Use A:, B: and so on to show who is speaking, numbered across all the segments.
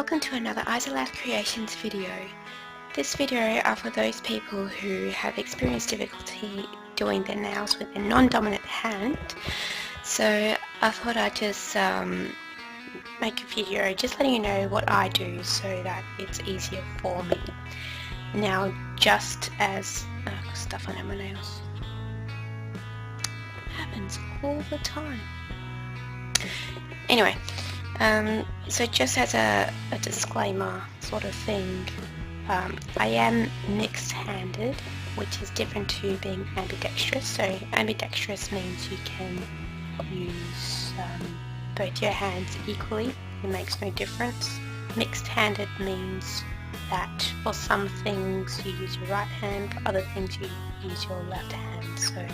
A: Welcome to another Isolath Creations video. This video are for those people who have experienced difficulty doing their nails with a non-dominant hand. So I thought I'd just make a video just letting you know what I do so that it's easier for me. Now, just as stuff on my nails happens all the time. Anyway, so just as a disclaimer sort of thing, I am mixed-handed, which is different to being ambidextrous. So ambidextrous means you can use both your hands equally. It makes no difference. Mixed-handed means that for some things you use your right hand, for other things you use your left hand. So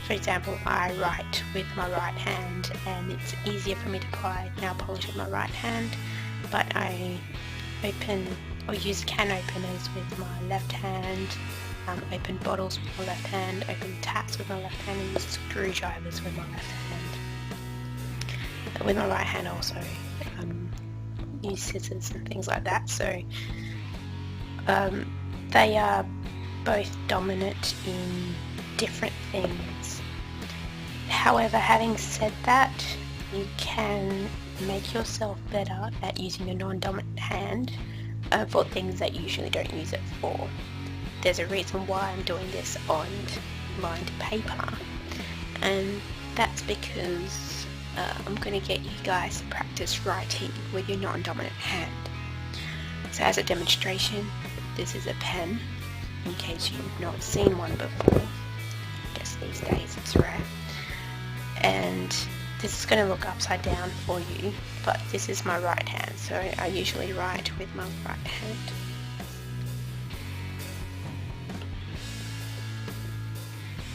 A: for example, I write with my right hand and it's easier for me to apply nail polish with my right hand, but I open or use can openers with my left hand, open bottles with my left hand, open taps with my left hand, and use screwdrivers with my left hand. With my right hand also use scissors and things like that. So they are both dominant in different things. However, having said that, you can make yourself better at using a non-dominant hand for things that you usually don't use it for. There's a reason why I'm doing this on lined paper, and that's because I'm going to get you guys to practice writing with your non-dominant hand. So as a demonstration, this is a pen, in case you've not seen one before. I guess these days it's rare. And this is going to look upside down for you, but this is my right hand, so I usually write with my right hand.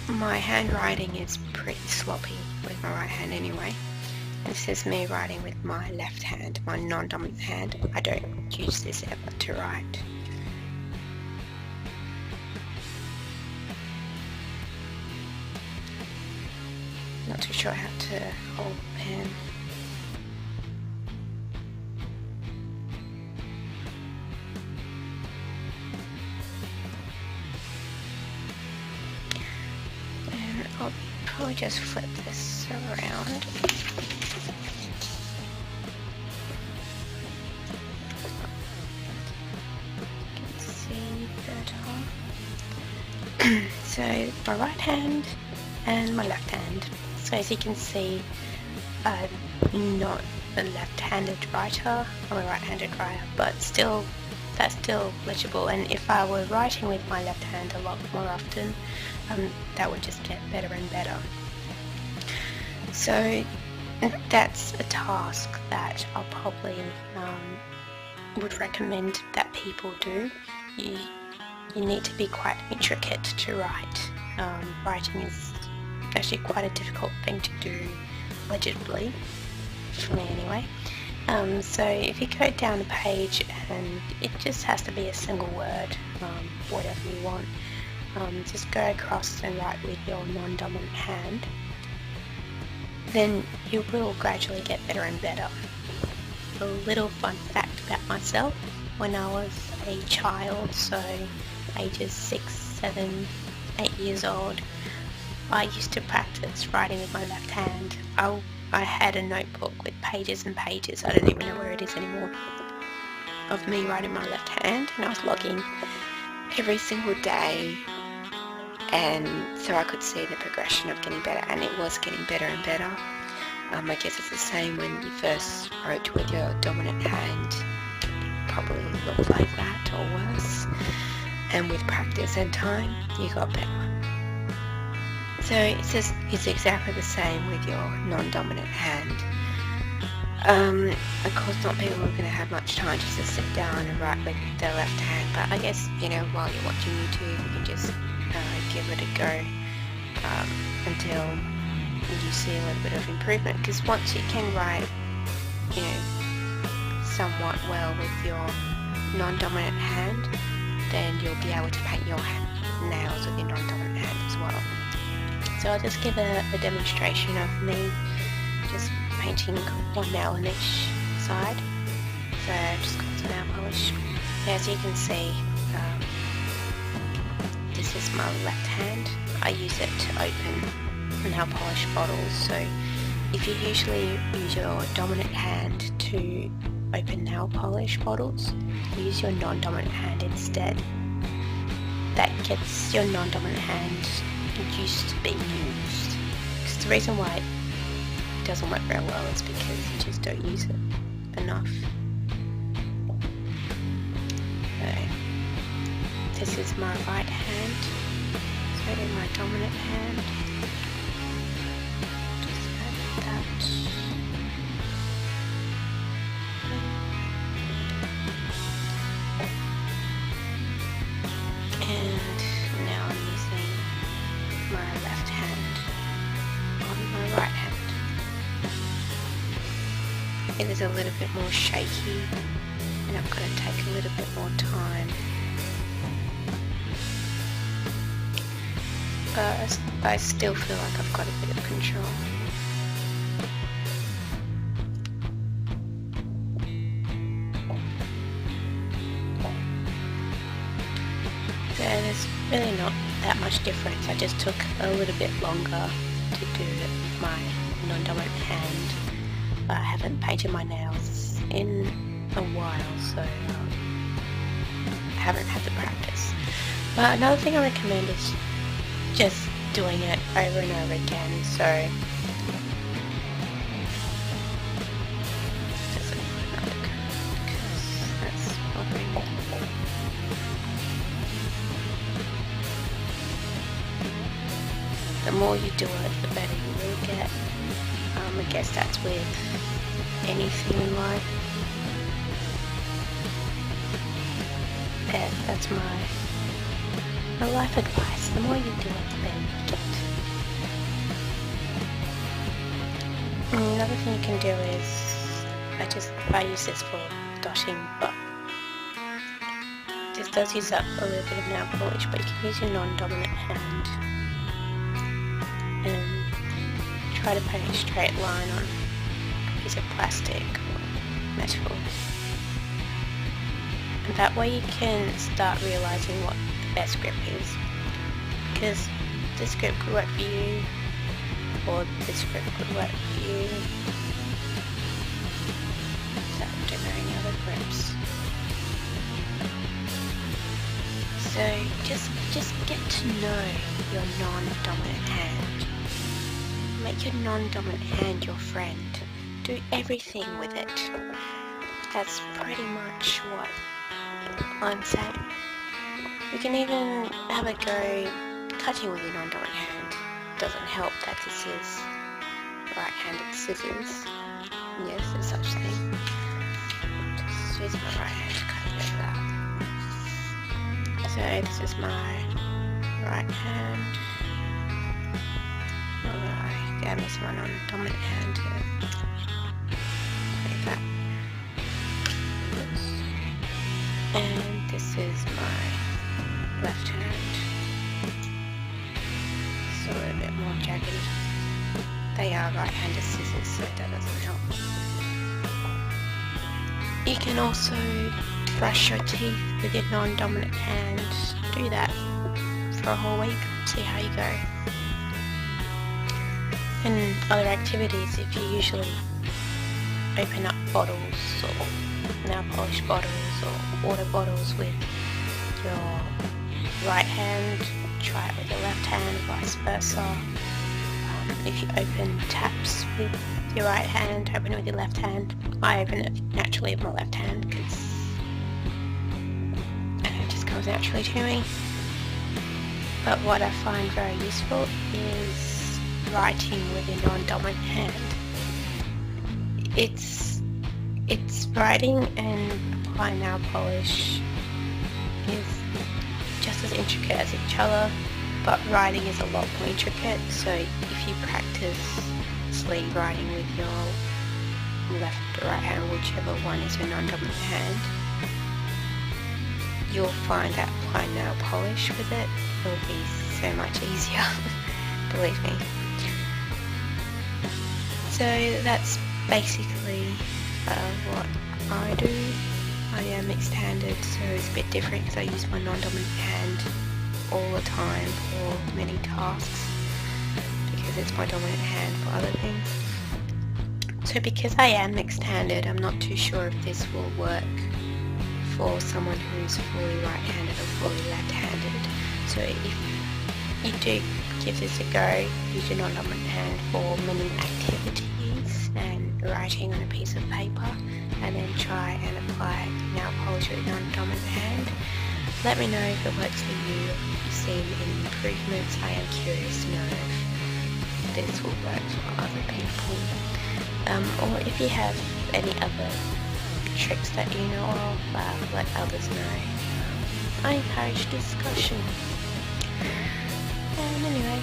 A: My handwriting is pretty sloppy with my right hand anyway. This is me writing with my left hand, my non-dominant hand. I don't use this ever to write. Not too sure how to hold the pen. And I'll probably just flip this around. You can see better. So my right hand and my left hand. So as you can see, I'm not a left-handed writer, I'm a right-handed writer, but still, that's still legible. And if I were writing with my left hand a lot more often, that would just get better and better. So that's a task that I'll probably would recommend that people do. You need to be quite intricate to write. Writing is actually quite a difficult thing to do legibly, for me anyway. So if you go down a page and it just has to be a single word, whatever you want, just go across and write with your non-dominant hand, then you will gradually get better and better. A little fun fact about myself: when I was a child, so ages 6, 7, 8 years old, I used to practice writing with my left hand. I had a notebook with pages and pages, I don't even know where it is anymore, of me writing my left hand, and I was logging every single day, and so I could see the progression of getting better, and it was getting better and better. I guess it's the same when you first wrote with your dominant hand, it probably looked like that or worse, and with practice and time, you got better. So it's exactly the same with your non-dominant hand. Of course, not people are going to have much time just to sit down and write with their left hand, but I guess, you know, while you're watching YouTube, you can just give it a go until you see a little bit of improvement. Because once you can write, you know, somewhat well with your non-dominant hand, then you'll be able to paint your nails with your non-dominant hand as well. So I'll just give a demonstration of me just painting one nail on each side. So polish. As you can see, this is my left hand. I use it to open nail polish bottles, so if you usually use your dominant hand to open nail polish bottles, use your non-dominant hand instead. That gets your non-dominant hand used to being used. Because the reason why it doesn't work very well is because you just don't use it enough. So, this is my right hand, so in my dominant hand, just add that. And now I'm using my left hand on my right hand. It is a little bit more shaky and I'm going to take a little bit more time. But I still feel like I've got a bit of control. So there's really not that much difference. I just took a little bit longer to do it with my non-dominant hand. But I haven't painted my nails in a while, so I haven't had the practice. But another thing I recommend is just doing it over and over again. So just another card because that's bothering me. The more you do it, the better you will get. I guess that's with anything in life. Yeah, that's my life advice. The more you do it, the better you get. And another thing you can do is, I use this for dotting, but this does use up a little bit of nail polish, but you can use your non-dominant hand and try to paint a straight line on a piece of plastic or metal. And that way you can start realising what the best grip is. Because this grip could work for you, or this grip could work for you. So don't know any other grips. So just get to know your non-dominant hand. Make your non-dominant hand your friend. Do everything with it. That's pretty much what I'm saying. You can even have a go cutting with your non-dominant hand. Doesn't help that this is right-handed scissors. Yes, there's such thing. Just use my right hand to cut a bit of that. So this is my right hand. I'm using my non-dominant hand to make that. Oops. And this is my left hand. It's a little bit more jagged. They are right-handed scissors, so that doesn't help. You can also brush your teeth with your non-dominant hand. Do that for a whole week. See how you go. And other activities, if you usually open up bottles or nail polish bottles or water bottles with your right hand, try it with your left hand, vice versa. If you open taps with your right hand, open it with your left hand. I open it naturally with my left hand because it just comes naturally to me. But what I find very useful is writing with your non-dominant hand. It's writing and applying nail polish is just as intricate as each other, but writing is a lot more intricate. So if you practice sleeve writing with your left or right hand, whichever one is your non-dominant hand, you'll find that applying nail polish with it will be so much easier. Believe me. So that's basically what I do. I am mixed handed, so it's a bit different because I use my non-dominant hand all the time for many tasks because it's my dominant hand for other things. So because I am mixed handed, I'm not too sure if this will work for someone who's fully right-handed or fully left-handed. So if you do give this a go, use your non-dominant hand for many activities and writing on a piece of paper, and then try and apply nail polish with your non-dominant hand. Let me know if it works for you, if you've seen any improvements. I am curious to know if this will work for other people. Or if you have any other tricks that you know of, let others know. I encourage discussion. And anyway,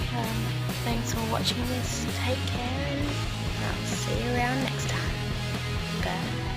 A: thanks for watching this. Take care, and I'll see you around next time. Bye.